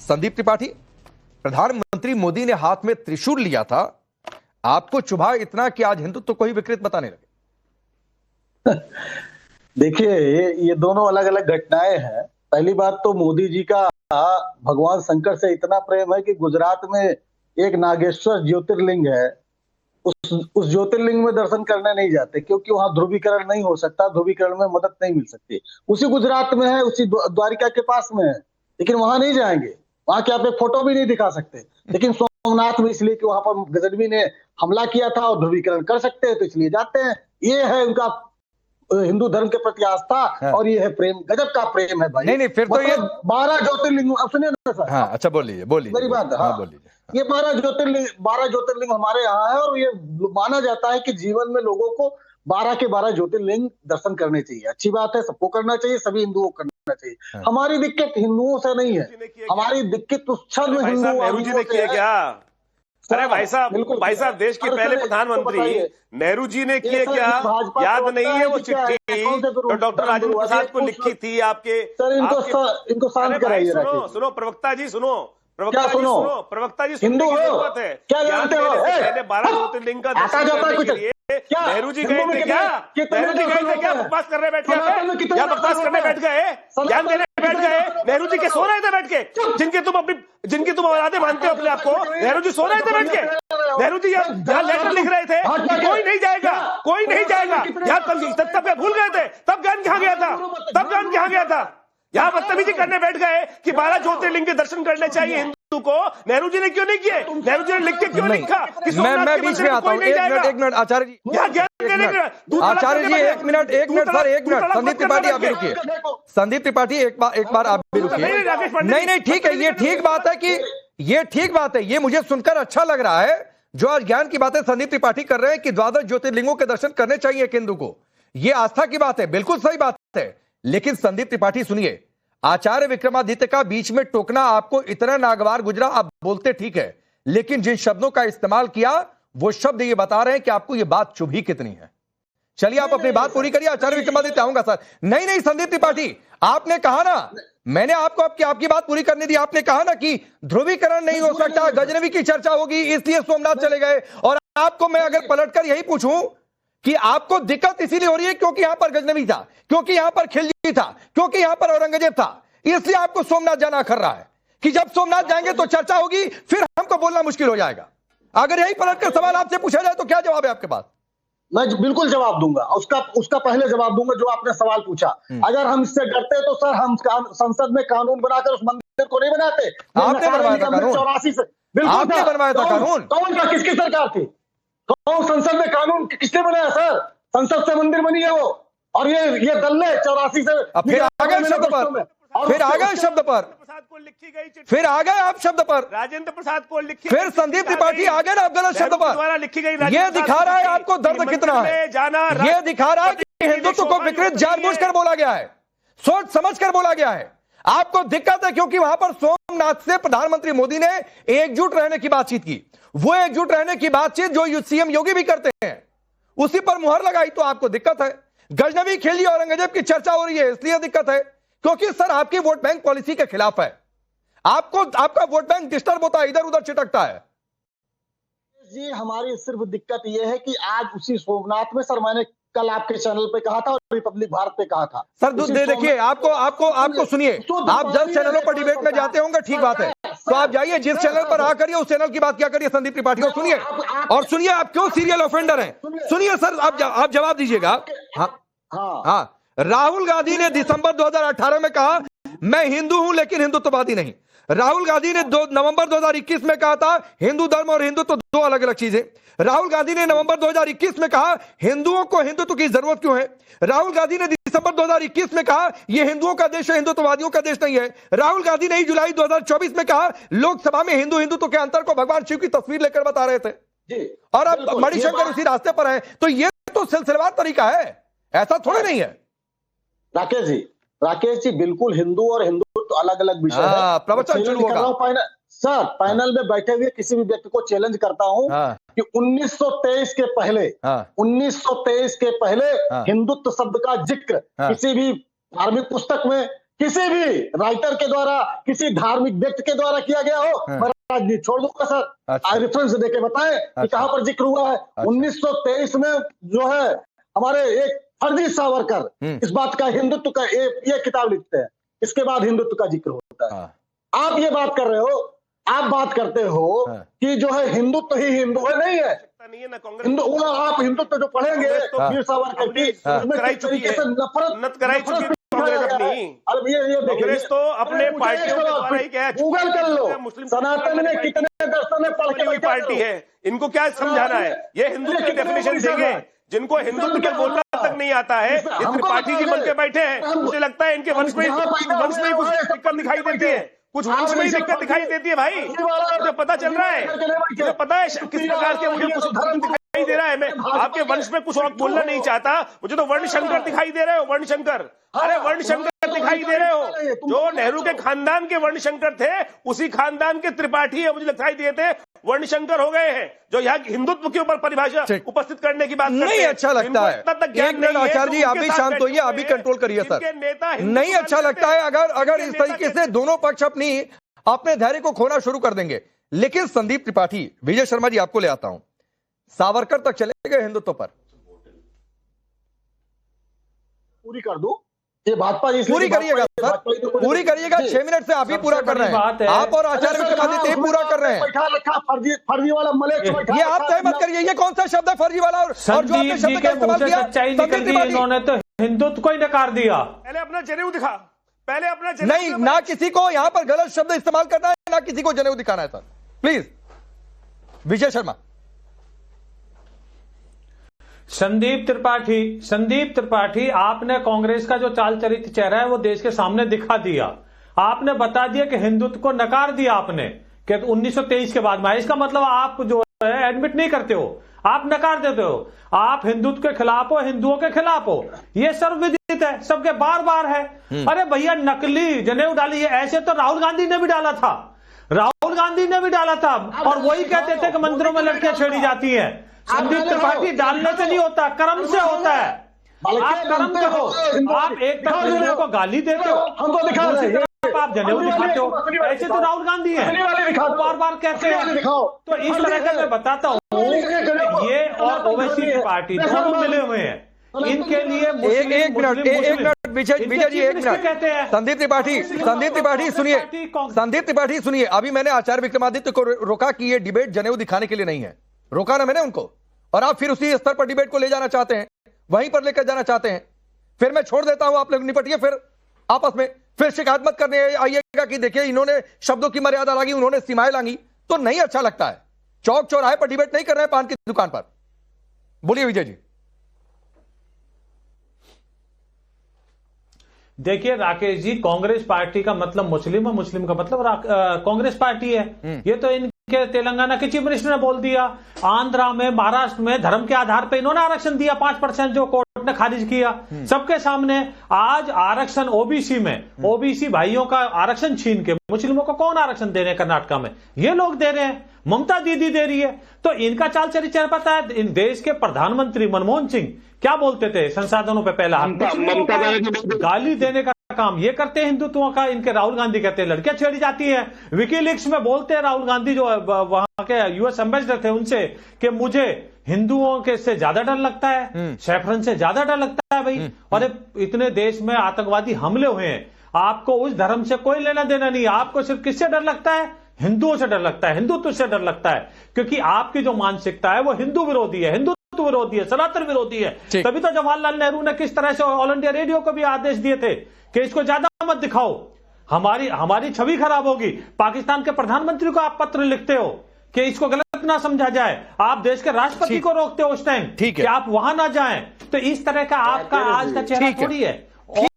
संदीप त्रिपाठी, प्रधानमंत्री मोदी ने हाथ में त्रिशूल लिया था, आपको चुभा इतना कि आज हिंदुत्व को ही विकृत बताने लगे। देखिए, ये दोनों अलग अलग घटनाएं हैं। पहली बात तो मोदी जी का भगवान शंकर से इतना प्रेम है कि गुजरात में एक नागेश्वर ज्योतिर्लिंग है, उस ज्योतिर्लिंग में दर्शन करने नहीं जाते क्योंकि वहां ध्रुवीकरण नहीं हो सकता, ध्रुवीकरण में मदद नहीं मिल सकती। उसी गुजरात में है, उसी द्वारिका के पास में है, लेकिन वहां नहीं जाएंगे। वहां के आप एक फोटो भी नहीं दिखा सकते। लेकिन सोमनाथ में इसलिए कि वहां पर गजनवी ने हमला किया था और ध्रुवीकरण कर सकते हैं तो इसलिए जाते हैं। ये है उनका हिंदू धर्म के प्रति आस्था। हाँ। और ये है प्रेम, गजब का प्रेम है भाई। नहीं फिर तो ये 12 ज्योतिर्लिंग, अब सुनिए ना सर। हाँ, अच्छा बोलिए मेरी बात। हाँ बोलिए। ये 12 ज्योतिर्लिंग हमारे यहाँ है और ये माना जाता है कि जीवन में लोगों को 12 के 12 ज्योतिर्लिंग दर्शन करने चाहिए। अच्छी बात है, सबको करना चाहिए, सभी हिंदुओं को करना चाहिए। हाँ। हमारी दिक्कत हिंदुओं से नहीं है, हमारी दिक्कत तो छद्म हिंदू नेहरू जी ने किया क्या? अरे भाई साहब देश के पहले प्रधानमंत्री नेहरू जी ने किया क्या? याद नहीं है वो चिट्ठी तो डॉक्टर राजेंद्र प्रसाद को लिखी थी आपके? सर इनको शांत कराइए। सुनो प्रवक्ता जी, सुनो प्रवक्ता जी, हिंदू हो क्या जानते हो? पहले 12 ज्योतिर्लिंग का दर्शन करने के लिए नेहरू जी गए थे क्या? नेहरू जी गए थे क्या? बकवास करने बैठ गए या बकवास करने बैठ गए, ज्ञान देने बैठ गए? नेहरू जी के सो रहे थे बैठ के, जिनकी तुम औलादे मानते हो अपने आप को। नेहरू जी सो रहे थे बैठ के, नेहरू जी यहाँ लेटर लिख रहे थे कि कोई नहीं जाएगा, कोई नहीं जाएगा। यहाँ तब भूल गए थे, तब ज्ञान कहाँ गया था? यहाँ बदतमीजी करने बैठ गए कि 12 ज्योतिर्लिंग के दर्शन करने चाहिए हिंदू को। नेहरू जी ने क्यों नहीं किए? नेहरू जी ने लिख के क्यों लिखा कि मैं बीच में आता हूँ? एक मिनट आचार्य जी, एक मिनट सर, संदीप त्रिपाठी आप भी रुकिए। संदीप त्रिपाठी एक बार आप भी रुकिए। नहीं ठीक है, ये ठीक बात है, ये मुझे सुनकर अच्छा लग रहा है। जो आज ज्ञान की बातें संदीप त्रिपाठी कर रहे हैं कि 12 ज्योतिर्लिंगों के दर्शन करने चाहिए एक हिंदू को, ये आस्था की बात है, बिल्कुल सही बात है। लेकिन संदीप त्रिपाठी सुनिए, आचार्य विक्रमादित्य का बीच में टोकना आपको इतना नागवार गुजरा, आप बोलते ठीक है, लेकिन जिन शब्दों का इस्तेमाल किया वो शब्द ये बता रहे हैं कि आपको ये बात चुभी कितनी है। चलिए आप अपनी बात पूरी करिए, आचार्य विक्रमादित्य आऊंगा सर। नहीं संदीप त्रिपाठी, आपने कहा ना, मैंने आपको आपकी बात पूरी करने दी। आपने कहा ना कि ध्रुवीकरण नहीं हो सकता, गजनवी की चर्चा होगी इसलिए सोमनाथ चले गए। और आपको मैं अगर पलटकर यही पूछूं कि आपको दिक्कत इसीलिए हो रही है क्योंकि यहां पर गजनवी था, क्योंकि यहां पर खिलजी था, क्योंकि यहां पर औरंगजेब था, इसलिए आपको सोमनाथ जाना कर रहा है कि जब सोमनाथ जाएंगे तो चर्चा होगी, फिर हमको बोलना मुश्किल हो जाएगा। अगर यही पलटकर सवाल आपसे पूछा जाए तो क्या जवाब है आपके पास? मैं बिल्कुल जवाब दूंगा, उसका पहले जवाब दूंगा जो आपने सवाल पूछा। अगर हम इससे डरते तो सर हम संसद में कानून बनाकर उस मंदिर को नहीं बनाते। आपने बनवाया था कानून, 84 से। बिल्कुल आपने बनवाया था कानून। कौन का, किसकी सरकार थी? कौन संसद में कानून किसने बनाया सर? संसद से मंदिर बनी है वो। और ये दल ने 84 से फिर आ गए शब्द पर, फिर आ गए शब्द पर, फिर आ गए आप शब्द पर, राजेंद्र प्रसाद को लिखी, फिर संदीप त्रिपाठी आ गए ना आप गलत शब्द पर द्वारा लिखी गई। ये दिखा रहा है आपको दर्द कितना है, ये दिखा रहा है कि हिंदुत्व को विकृत जानबूझकर बोला गया है, सोच समझकर बोला गया है। आपको दिक्कत है क्योंकि वहां पर सोमनाथ से प्रधानमंत्री मोदी ने एकजुट रहने की बातचीत की। वो एकजुट रहने की बातचीत जो सीएम योगी भी करते हैं, उसी पर मुहर लगाई तो आपको दिक्कत है। गजनवी खिलजी औरंगजेब की चर्चा हो रही है इसलिए दिक्कत है, क्योंकि सर आपकी वोट बैंक पॉलिसी के खिलाफ है। आपका वोट बैंक डिस्टर्ब होता है, इधर उधर चिटकता है। जी हमारी सिर्फ दिक्कत यह है कि आज उसी सोमनाथ में, सर मैंने कल आपके चैनल पे कहा था और रिपब्लिक भारत पे कहा था सर, देखिए आपको सुनिए, आप जब चैनलों पर डिबेट में जाते होंगे ठीक बात है, तो आप जाइए जिस चैनल पर आ करिए उस चैनल की बात क्या करिए संदीप त्रिपाठी को सुनिए और सुनिए आप क्यों सीरियल ऑफेंडर हैं। सुनिए सर, आप जवाब दीजिएगा। हाँ, राहुल गांधी ने दिसंबर 2018 में कहा मैं हिंदू हूं लेकिन हिंदुत्ववादी नहीं। राहुल गांधी ने नवंबर 2021 में कहा था हिंदू धर्म और हिंदुत्व दो अलग अलग चीजें। राहुल गांधी ने नवंबर 2021 में कहा हिंदुओं को हिंदुत्व की जरूरत क्यों है। राहुल गांधी ने दिसंबर 2021 में कहा यह हिंदुओं का देश है, हिंदुत्ववादियों का देश नहीं है। राहुल गांधी ने जुलाई 2024 में कहा लोकसभा में हिंदुत्व के अंतर को भगवान शिव की तस्वीर लेकर बता रहे थे, और अब मणिशंकर उसी रास्ते पर है। तो यह तो सिलसिलेवार तरीका है, ऐसा थोड़ी नहीं है। राकेश जी बिल्कुल हिंदू और हिंदुत्व अलग अलग विषय है। प्रवचन शुरू होगा सर, पैनल में बैठे हुए किसी भी व्यक्ति को चैलेंज करता हूं कि 1923 के पहले 1923 के पहले हिंदुत्व शब्द का जिक्र किसी भी धार्मिक पुस्तक में, किसी भी राइटर के द्वारा, किसी धार्मिक व्यक्ति के द्वारा किया गया हो, मैं राजनीति छोड़ दूंगा सर। अच्छा। आज रेफरेंस देके बताएं कि कहां पर जिक्र हुआ है। 1923 में जो है हमारे एक फर्जी सावरकर इस बात का हिंदुत्व का ये किताब लिखते हैं, इसके बाद हिंदुत्व का जिक्र होता है। आप ये बात कर रहे हो, आप बात करते हो कि जो है हिंदुत्व ही हिंदू है, नहीं है हिंदू। आप हिंदुत्व जो पढ़ेंगे वीर सावरकर की, कांग्रेस तो अपने पार्टियों के द्वारा ही क्या है, गूगल कर लो, सनातन में कितने दर्शन में पढ़ के पार्टी है, इनको क्या समझाना है? ये हिंदुत्व की डेफिनेशन देंगे जिनको हिंदुत्व के बोलना तक नहीं आता है, ये त्रिपाठी जी बन के बैठे हैं। मुझे लगता है इनके वंश में ही कुछ दिक्कत दिखाई देती है, कुछ वंश में ही दिक्कत दिखाई देती है भाई। मुझे पता चल रहा है, मुझे पता है किस प्रकार के मुझे कुछ दिखाई दे रहा है। मैं आपके वंश में कुछ और बोलना नहीं चाहता, मुझे तो वर्ण शंकर दिखाई दे रहे हो, वर्ण शंकर। अरे वर्ण शंकर दिखाई दे रहे हो, जो नेहरू के खानदान के वर्ण शंकर थे, उसी खानदान के त्रिपाठी है, मुझे दिखाई दिए थे, वर्ण शंकर हो गए हैं, जो यहाँ हिंदुत्व के ऊपर परिभाषा उपस्थित करने की बात नहीं अच्छा लगता है। एक मिनट आचार्य जी, आप भी शांत होइए, आप भी कंट्रोल करिए सर। नहीं अच्छा लगता है अगर इस तरीके से दोनों पक्ष अपने धैर्य को खोना शुरू कर देंगे। लेकिन संदीप त्रिपाठी, विजय शर्मा जी आपको ले आता हूं, सावरकर तक चले गए हिंदुत्व पर, पूरी कर दो ये भाजपा जी, पूरी करिएगा सर, पूरी करिएगा। 6 मिनट से आप ही पूरा कर रहे हैं, आप और आचार्य विक्रमादित्य पूरा कर रहे हैं। फर्जी वाला मलेच्छ ये आप तय मत करिए, ये कौन सा शब्द है फर्जी वाला? और जो आपने शब्द का इस्तेमाल किया, संदीप त्रिपाठी इन्होंने तो हिंदुत्व को ही नकार दिया। पहले अपना जनेऊ दिखा, पहले अपना नहीं, ना किसी को यहां पर गलत शब्द इस्तेमाल करना है, ना किसी को जनेऊ दिखाना है सर, प्लीज। विजय शर्मा। संदीप त्रिपाठी, आपने कांग्रेस का जो चाल चरित्र चेहरा है वो देश के सामने दिखा दिया। आपने बता दिया कि हिंदुत्व को नकार दिया आपने कि 1923 के बाद में। इसका मतलब आप जो है एडमिट नहीं करते हो, आप नकार देते हो, आप हिंदुत्व के खिलाफ हो, हिंदुओं के खिलाफ हो। ये सर्वविदित है, सबके बार बार है। अरे भैया नकली जनेऊ डाली है, ऐसे तो राहुल गांधी ने भी डाला था, राहुल गांधी ने भी डाला था, और वही कहते थे कि मंदिरों में लड़कियां छेड़ी जाती हैं। संदीप त्रिपाठी डालने से नहीं होता, कर्म से होता है। आप कर्म करो, आप एक तरफ हिंदुओं को गाली देते हो, दूसरी तरफ आप जनेऊ दिखाते हो। ऐसे तो राहुल गांधी है, बार बार कहते हैं। तो इस तरह का मैं बताता हूँ, ये और ओवैसी पार्टी दोनों मिले हुए हैं। इनके लिए एक मिनट विजय जी, एक मिनट कहते हैं। संदीप त्रिपाठी सुनिए, अभी मैंने आचार्य विक्रमादित्य को रोका कि ये डिबेट जनेऊ दिखाने के लिए नहीं है, रोका ना मैंने उनको, और आप फिर उसी स्तर पर डिबेट को ले जाना चाहते हैं, वहीं पर लेकर जाना चाहते हैं। फिर मैं छोड़ देता हूं, आप लोग निपटिए फिर आपस में, फिर शिकायत मत करने आइएगा कि देखिए इन्होंने शब्दों की मर्यादा लांगी, उन्होंने सीमाएं लांगी, तो नहीं अच्छा लगता है। चौक चौराहे पर डिबेट नहीं कर रहे हैं, पान की दुकान पर। बोलिए विजय जी। देखिए राकेश जी, कांग्रेस पार्टी का मतलब मुस्लिम है, मुस्लिम का मतलब कांग्रेस पार्टी है। ये तो इनके तेलंगाना के चीफ मिनिस्टर ने बोल दिया। आंध्रा में, महाराष्ट्र में धर्म के आधार पर इन्होंने आरक्षण दिया, 5% जो कोर्ट ने खारिज किया सबके सामने। आज आरक्षण ओबीसी में, ओबीसी भाइयों का आरक्षण छीन के मुस्लिमों को कौन आरक्षण दे रहे हैं? कर्नाटका में ये लोग दे रहे हैं, ममता दीदी दे रही है। तो इनका चाल चरित्र पता है। इन देश के प्रधानमंत्री मनमोहन सिंह क्या बोलते थे? संसाधनों पे पहला हाथ, गाली देने का काम ये करते हैं हिंदुत्वों का। इनके राहुल गांधी कहते हैं लड़कियां छेड़ी जाती हैं। विकीलीक्स में बोलते हैं राहुल गांधी, जो वहां के यूएस एम्बेसडर थे, उनसे कि मुझे हिंदुओं के से ज्यादा डर लगता है, सैफरन से ज्यादा डर लगता है भाई। और इतने देश में आतंकवादी हमले हुए हैं, आपको उस धर्म से कोई लेना देना नहीं। आपको सिर्फ किससे डर लगता है? हिंदुओं से डर लगता है, हिंदुत्व से डर लगता है। क्योंकि आपकी जो मानसिकता है वो हिंदू विरोधी है, हिंदुत्व विरोधी है, सनातन विरोधी है। तभी तो जवाहरलाल नेहरू ने किस तरह से ऑल इंडिया रेडियो को भी आदेश दिए थे कि इसको ज्यादा मत दिखाओ, हमारी छवि खराब होगी। पाकिस्तान के प्रधानमंत्री को आप पत्र लिखते हो कि इसको गलत ना समझा जाए। आप देश के राष्ट्रपति को रोकते हो उस टाइम कि आप वहां ना जाएं। तो इस तरह का आपका आज का चेहरा थोड़ी है।